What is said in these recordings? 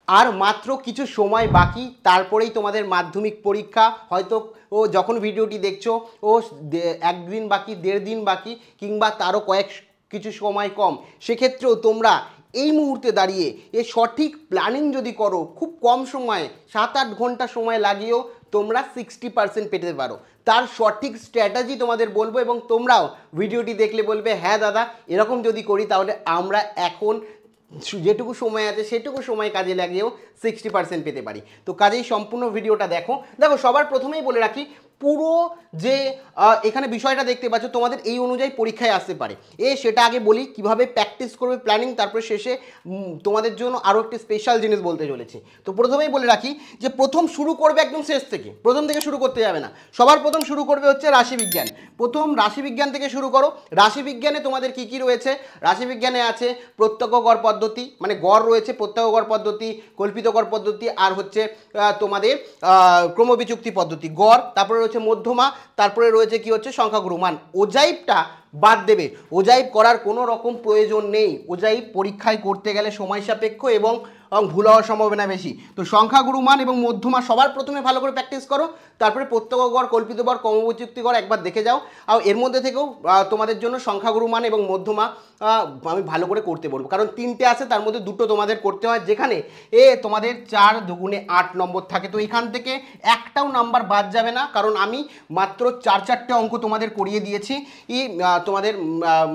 আর মাত্র কিছু সময় বাকি, তারপরেই তোমাদের মাধ্যমিক পরীক্ষা। হয়তো ও যখন ভিডিওটি দেখছো ও একদিন বাকি, 1.5 দিন বাকি, কিংবা তারও কিছু সময় কম। সেক্ষেত্রেও তোমরা এই মুহূর্তে দাঁড়িয়ে এ সঠিক প্ল্যানিং যদি করো, খুব কম সময়ে 7-8 ঘন্টা সময় লাগিয়েও তোমরা 60% পেতে পারো। তার সঠিক স্ট্র্যাটেজি তোমাদের বলবো, এবং তোমরাও ভিডিওটি দেখলে বলবে হ্যাঁ দাদা, এরকম যদি করি তাহলে আমরা এখন যেটুকু সময় আছে সেটুকু সময় কাজে লাগিয়েও 60% পেতে পারি। তো কাজেই সম্পূর্ণ ভিডিওটা দেখো। সবার প্রথমেই বলে রাখি, পুরো যে এখানে বিষয়টা দেখতে পাচ্ছ তোমাদের এই অনুযায়ী পরীক্ষায় আসতে পারে। সেটা আগে বলি কিভাবে প্র্যাকটিস করবে প্ল্যানিং, তারপরে শেষে তোমাদের জন্য আরও একটি স্পেশাল জিনিস বলতে চলেছি। তো প্রথমেই বলে রাখি যে প্রথম শুরু করবে একদম শেষ থেকে, প্রথম থেকে শুরু করতে যাবে না। সবার প্রথম শুরু করবে হচ্ছে রাশিবিজ্ঞান। প্রথম রাশিবিজ্ঞান থেকে শুরু করো। রাশিবিজ্ঞানে তোমাদের কি কি রয়েছে? রাশিবিজ্ঞানে আছে প্রত্যক্ষ গড় পদ্ধতি, মানে গড় রয়েছে, প্রত্যক্ষ গড় পদ্ধতি, কল্পিত গড় পদ্ধতি, আর হচ্ছে তোমাদের ক্রমবিচুক্তি পদ্ধতি, গড়, তারপরে রয়েছে মধ্যমা, তারপরে রয়েছে কি হচ্ছে সংখ্যাগুরু মান। ওজাইবটা বাদ দেবে, ওজাইব করার কোনো রকম প্রয়োজন নেই। ওজাইব পরীক্ষায় করতে গেলে সময় সাপেক্ষ এবং ভুল হওয়ার সম্ভাবনা বেশি। তো সংখ্যাগুরু মান এবং মধ্যমা সবার প্রথমে ভালো করে প্র্যাকটিস করো, তারপরে প্রত্যক্ষ গড়, কল্পিত গড়, ক্রমবিচুক্তি গড় একবার দেখে যাও। আর এর মধ্যে থেকেও তোমাদের জন্য সংখ্যাগুরু মান এবং মধ্যমা আমি ভালো করে করতে বলবো, কারণ 3টে আছে, তার মধ্যে 2টো তোমাদের করতে হয়, যেখানে তোমাদের 4 দুগুণে 8 নম্বর থাকে। তো এখান থেকে একটাও নাম্বার বাদ যাবে না, কারণ আমি মাত্র 4-4টে অঙ্ক তোমাদের করিয়ে দিয়েছি। তোমাদের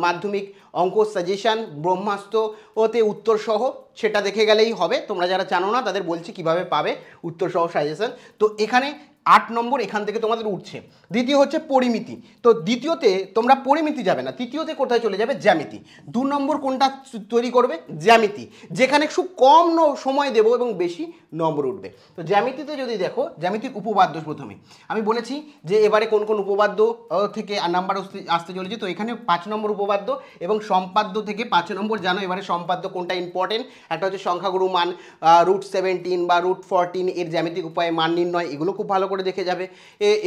মাধ্যমিক অঙ্ক সাজেশান ব্রহ্মাস্ত্র ওতে উত্তর সহ, সেটা দেখে গেলেই হবে। তোমরা যারা জানো না তাদের বলছি কিভাবে পাবে উত্তর সহ সাজেশান। তো এখানে 8 নম্বর এখান থেকে তোমাদের উঠছে। দ্বিতীয় হচ্ছে পরিমিতি। তো দ্বিতীয়তে তোমরা পরিমিতি যাবে না, তৃতীয়তে কোথায় চলে যাবে? জ্যামিতি। 2 নম্বর কোনটা তৈরি করবে? জ্যামিতি, যেখানে খুব কম সময় দেবো এবং বেশি নম্বর উঠবে। তো জ্যামিতিতে যদি দেখো, জ্যামিতির উপপাদ্য প্রথমে আমি বলেছি যে এবারে কোন কোন উপপাদ্য থেকে নাম্বার আসতে চলেছে। তো এখানে 5 নম্বর উপপাদ্য এবং সম্পাদ্য থেকে 5 নম্বর। জানো এবারে সম্পাদ্য কোনটা ইম্পর্টেন্ট? একটা হচ্ছে সংখ্যাগুরু মান, √17 বা √14 এর জ্যামিতিক উপায়ে মান নির্ণয়, এগুলো খুব ভালো করে দেখে যাবে।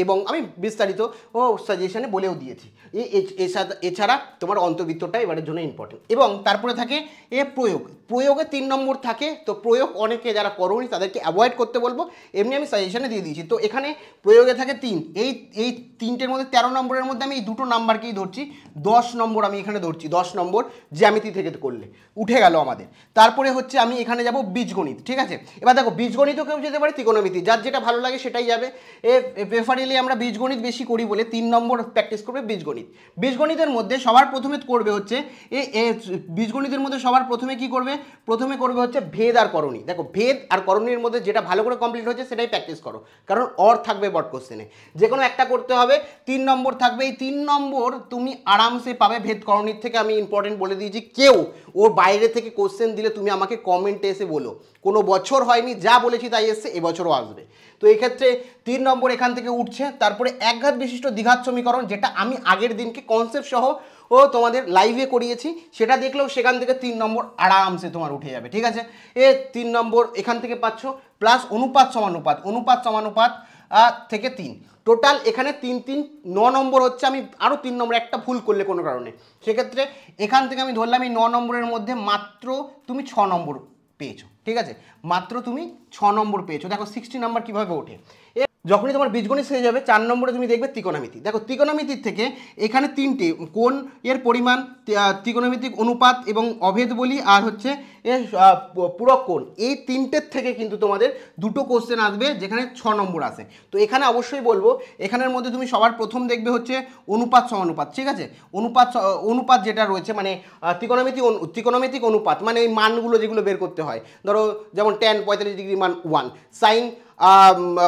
এবং আমি বিস্তারিত সাজেশনে বলেও দিয়েছি। এছাড়া তোমার অন্তর্বৃত্তটা এবারের জন্য ইম্পর্টেন্ট। এবং তারপরে থাকে প্রয়োগ। প্রয়োগে 3 নম্বর থাকে। তো প্রয়োগ অনেকে যারা করোনি তাদেরকে অ্যাভয়েড করতে বলবো, এমনি আমি সাজেশনে দিয়ে দিয়েছি। তো এখানে প্রয়োগে থাকে 3। এই 3টের মধ্যে 13 নম্বরের মধ্যে আমি এই 2টো নাম্বারকেই ধরছি। 10 নম্বর আমি এখানে ধরছি, 10 নম্বর জ্যামিতি থেকে করলে উঠে গেল আমাদের। তারপরে হচ্ছে আমি এখানে যাব বীজগণিত, ঠিক আছে। এবার দেখো বীজগণিতও কেউ যেতে পারে, ত্রিকোণমিতি, যার যেটা ভালো লাগে সেটাই যাবে। প্রেফারেলি আমরা বীজগণিত বেশি করি বলে 3 নম্বর প্র্যাকটিস করবে বীজগণিত। বীজগণিতের মধ্যে সবার প্রথমে করবে হচ্ছে বীজগণিতের মধ্যে সবার প্রথমে কি করবে? প্রথমে করবে হচ্ছে ভেদ আর করণী। দেখো ভেদ আর করণীর মধ্যে যেটা ভালো করে কমপ্লিট হচ্ছে সেটাই প্র্যাকটিস করো, কারণ অর থাকবে বট কোশ্চেনে, যে কোনো একটা করতে হবে। 3 নম্বর থাকবে, এই 3 নম্বর তুমি আরামসে পাবে ভেদ করণীর থেকে। আমি ইম্পর্টেন্ট বলে দিয়েছি, কেউ ওর বাইরে থেকে কোশ্চেন দিলে তুমি আমাকে কমেন্টে এসে বলো। কোনো বছর হয়নি, যা বলেছি তাই এসছে, এবছরও আসবে। তো এই ক্ষেত্রে 3 নম্বর এখান থেকে উঠছে। তারপরে একঘাত বিশিষ্ট দ্বিঘাত সমীকরণ, যেটা আমি আগের দিনকে কনসেপ্ট সহ তোমাদের লাইভে করিয়েছি, সেটা দেখলেও সেখান থেকে 3 নম্বর আরামসে তোমার উঠে যাবে, ঠিক আছে। 3 নম্বর এখান থেকে পাচ্ছ, প্লাস অনুপাত সমানুপাত, অনুপাত সমানুপাত থেকে 3। টোটাল এখানে 3 9 নম্বর হচ্ছে। আমি আরও 3 নম্বর একটা ভুল করলে কোনো কারণে, সেক্ষেত্রে এখান থেকে আমি ধরলাম এই 9 নম্বরের মধ্যে মাত্র তুমি 6 নম্বর পেয়েছো, ঠিক আছে। মাত্র তুমি 6 নম্বর পেয়েছো। দেখো 60 নম্বর কীভাবে ওঠে। যখনই তোমার বীজগণিত হয়ে যাবে 4 নম্বরে তুমি দেখবে ত্রিকোণমিতি। দেখো ত্রিকোণমিতির থেকে এখানে 3টে কোণ এর পরিমাণ, ত্রিকোণমিতিক অনুপাত এবং অভেদ বলি, আর হচ্ছে এর পূরক কোণ। এই 3টের থেকে কিন্তু তোমাদের 2টো কোশ্চেন আসবে, যেখানে 6 নম্বর আসে। তো এখানে অবশ্যই বলবো, এখানের মধ্যে তুমি সবার প্রথম দেখবে হচ্ছে অনুপাত সমানুপাত, ঠিক আছে। অনুপাত যেটা রয়েছে, মানে ত্রিকোণমিতিক অনুপাত, মানে এই মানগুলো যেগুলো বের করতে হয়। ধরো যেমন tan 45 ডিগ্রি মান 1, সাইন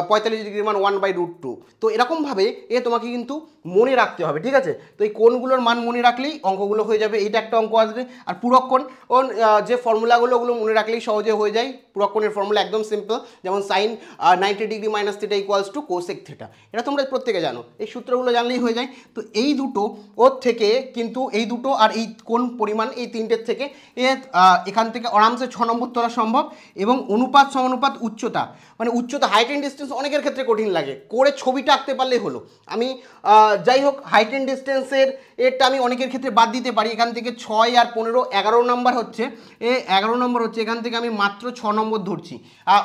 45 ডিগ্রি মান 1/√2। তো এরকমভাবে তোমাকে কিন্তু মনে রাখতে হবে, ঠিক আছে। তো এই কোণগুলোর মান মনে রাখলেই অঙ্কগুলো হয়ে যাবে। এইটা একটা অঙ্ক আসবে। আর পূরক কোণ যে ফর্মুলাগুলো ওগুলো মনে রাখলেই সহজে হয়ে যায়। পূরক কোণের ফর্মুলা একদম সিম্পল, যেমন sine 90 degree minus theta equals to cosec theta. এটা তোমরা প্রত্যেকে জানো, এই সূত্রগুলো জানলেই হয়ে যায়। তো এই দুটো ওর থেকে কিন্তু এই দুটো আর এই কোণ পরিমাণ, এই 3টের থেকে এখান থেকে আরামসে 6 নম্বর তোলা সম্ভব। এবং অনুপাত সমানুপাত উচ্চতা, মানে উচ্চতা, হাইট অ্যান্ড ডিস্টেন্স অনেকের ক্ষেত্রে কঠিন লাগে, করে ছবিটা আঁকতে পারলেই হলো। আমি যাই হোক হাইট অ্যান্ড ডিস্টেন্সের এটা আমি অনেকের ক্ষেত্রে বাদ দিতে পারি। এখান থেকে 6 আর 15 11 নাম্বার হচ্ছে 11 নম্বর হচ্ছে এখান থেকে আমি মাত্র 6 নম্বর ধরছি।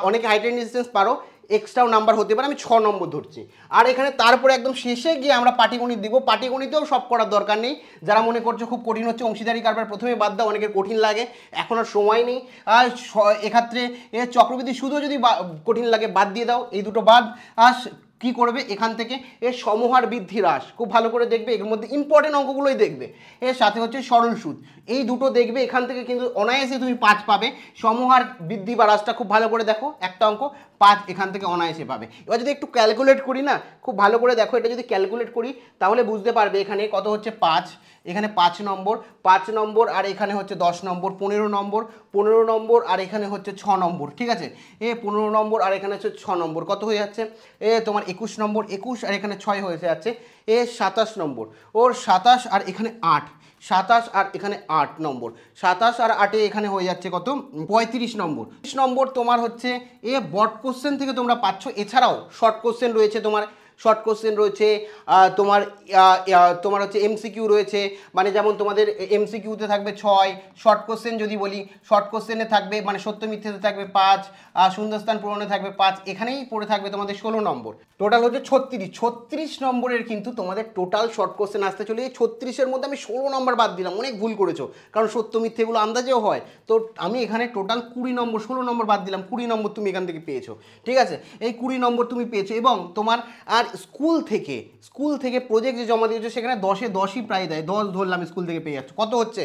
অনেকে হাইট অ্যান্ড ডিস্টেন্স পারো, এক্সট্রাও নাম্বার হতে পারে, আমি 6 নম্বর ধরছি। আর এখানে তারপরে একদম শেষে গিয়ে আমরা পাটিগণিত দিব। পাটিগণিতেও সব করার দরকার নেই, যারা মনে করছো খুব কঠিন হচ্ছে অংশীদারি কারবার প্রথমে বাদ দাও, অনেকের কঠিন লাগে, এখন আর সময় নেই। আর এক্ষেত্রে চক্রবৃদ্ধি সুদও যদি কঠিন লাগে বাদ দিয়ে দাও, এই দুটো বাদ। আর কি করবে এখান থেকে এর সমহার বৃদ্ধি হ্রাস খুব ভালো করে দেখবে, এর মধ্যে ইম্পর্টেন্ট অঙ্কগুলোই দেখবে। এর সাথে হচ্ছে সরল সুদ, এই দুটো দেখবে, এখান থেকে কিন্তু অনায়াসে তুমি 5 পাবে। সমহার বৃদ্ধি বা হ্রাসটা খুব ভালো করে দেখো, একটা অঙ্ক 5 এখান থেকে অনায়াসে পাবে। এবার যদি একটু ক্যালকুলেট করি না, খুব ভালো করে দেখো, এটা যদি ক্যালকুলেট করি তাহলে বুঝতে পারবে এখানে কত হচ্ছে 5, এখানে 5 নম্বর, 5 নম্বর, আর এখানে হচ্ছে 10 নম্বর, 15 নম্বর, 15 নম্বর, আর এখানে হচ্ছে 6 নম্বর, ঠিক আছে। 15 নম্বর আর এখানে হচ্ছে 6 নম্বর, কত হয়ে যাচ্ছে তোমার 21 নম্বর, 21 আর এখানে 6 হয়ে যাচ্ছে 27 নম্বর, ওর 27 আর এখানে 8, 27 আর এখানে 8 নম্বর, 27 আর 8 এখানে হয়ে যাচ্ছে কত 35 নম্বর। 30 নম্বর তোমার হচ্ছে বড কোশ্চেন থেকে তোমরা পাচ্ছ, এছাড়াও শর্ট কোশ্চেন রয়েছে, তোমার শর্ট কোশ্চেন রয়েছে, তোমার হচ্ছে এমসিকিউ রয়েছে, মানে যেমন তোমাদের এমসিকিউতে থাকবে 6, শর্ট কোশ্চেন যদি বলি শর্ট কোশ্চেনে থাকবে মানে সত্য মিথ্যেতে থাকবে 5, শূন্যস্থান পূরণে থাকবে 5, এখানেই পড়ে থাকবে তোমাদের 16 নম্বর, টোটাল হচ্ছে 36 নম্বরের কিন্তু তোমাদের টোটাল শর্ট কোশ্চেন আসতে চলে। 36-এর মধ্যে আমি 16 নম্বর বাদ দিলাম, অনেক ভুল করেছো, কারণ সত্য মিথ্যেগুলো আন্দাজেও হয়, তো আমি এখানে টোটাল 20 নম্বর, 16 নম্বর বাদ দিলাম, 20 নম্বর তুমি এখান থেকে পেয়েছো, ঠিক আছে। এই 20 নম্বর তুমি পেয়েছো, এবং তোমার আর স্কুল থেকে প্রজেক্ট যে জমা দিয়েছো সেখানে 10-এ 10ই প্রায় দেয়, 10 ধরলাম স্কুল থেকে পেয়ে যাচ্ছ, কত হচ্ছে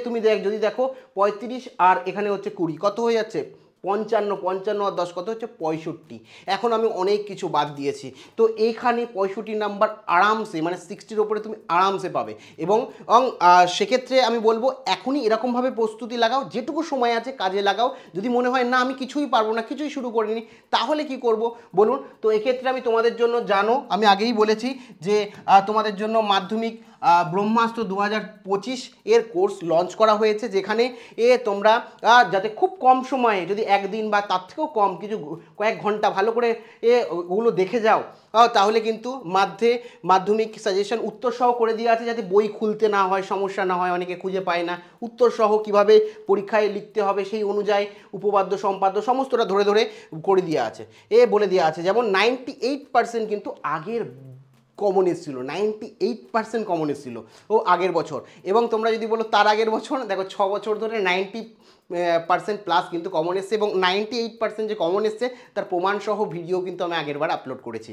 তুমি যদি দেখো 35 আর এখানে হচ্ছে 20, কত হয়ে যাচ্ছে 55, 55 আর 10 কত হচ্ছে 65। এখন আমি অনেক কিছু বাদ দিয়েছি, তো এইখানে 65 নাম্বার আরামসে মানে 60-র ওপরে তুমি আরামসে পাবে। এবং সেক্ষেত্রে আমি বলবো এখনই এরকমভাবে প্রস্তুতি লাগাও, যেটুকু সময় আছে কাজে লাগাও। যদি মনে হয় না আমি কিছুই পারবো না, কিছুই শুরু করিনি, তাহলে কি করব বলুন। তো এক্ষেত্রে আমি তোমাদের জন্য জানো, আমি আগেই বলেছি যে তোমাদের জন্য মাধ্যমিক ব্রহ্মাস্ত্র 2025 এর কোর্স লঞ্চ করা হয়েছে, যেখানে তোমরা যাতে খুব কম সময়ে, যদি একদিন বা তার থেকেও কম কিছু কয়েক ঘন্টা ভালো করে ওগুলো দেখে যাও, তাহলে কিন্তু মাধ্যমিক সাজেশন উত্তর সহ করে দেওয়া আছে, যাতে বই খুলতে না হয়, সমস্যা না হয়, অনেকে খুঁজে পায় না। উত্তর সহ কীভাবে পরীক্ষায় লিখতে হবে সেই অনুযায়ী উপপাদ্য সম্পাদ্য সমস্তটা ধরে ধরে করে দেওয়া আছে, বলে দেওয়া আছে। যেমন 98% কিন্তু আগের কমন এসেছিল, 98% কমন এসেছিল আগের বছর। এবং তোমরা যদি বলো তার আগের বছর, দেখো 6 বছর ধরে 90% প্লাস কিন্তু কমন এসছে, এবং 98% যে কমন এসছে তার প্রমাণসহ ভিডিও কিন্তু আমি আগেরবার আপলোড করেছি।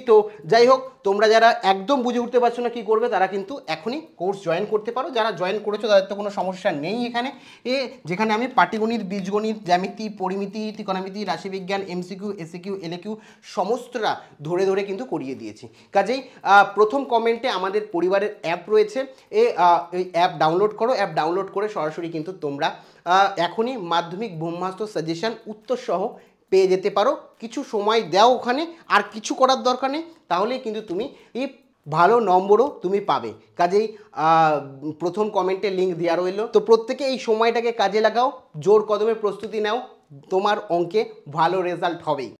তো যাই হোক, তোমরা যারা একদম বুঝে উঠতে পারছো না কী করবে, তারা কিন্তু এখনই কোর্স জয়েন করতে পারো। যারা জয়েন করেছো তাদের তো কোনো সমস্যা নেই এখানে, যেখানে আমি পাটিগণিত, বীজগণিত, জ্যামিতি, পরিমিতি, ত্রিকোণমিতি, রাশিবিজ্ঞান, এমসিকিউ, এসিকিউ, এলএকিউ সমস্তটা ধরে ধরে কিন্তু করিয়ে দিয়েছি। কাজেই প্রথম কমেন্টে আমাদের পরিবারের অ্যাপ রয়েছে, এই অ্যাপ ডাউনলোড করো, অ্যাপ ডাউনলোড করে সরাসরি কিন্তু তোমরা এখনই মাধ্যমিক ব্রহ্মাস্ত্র সাজেশন উত্তর সহ পেয়ে যেতে পারো। কিছু সময় দাও ওখানে, আর কিছু করার দরকার নেই, তাহলেই কিন্তু তুমি এই ভালো নম্বরও তুমি পাবে। কাজেই প্রথম কমেন্টে লিঙ্ক দেওয়া রইল, তো প্রত্যেকে এই সময়টাকে কাজে লাগাও, জোর কদমে প্রস্তুতি নাও, তোমার অঙ্কে ভালো রেজাল্ট হবেই।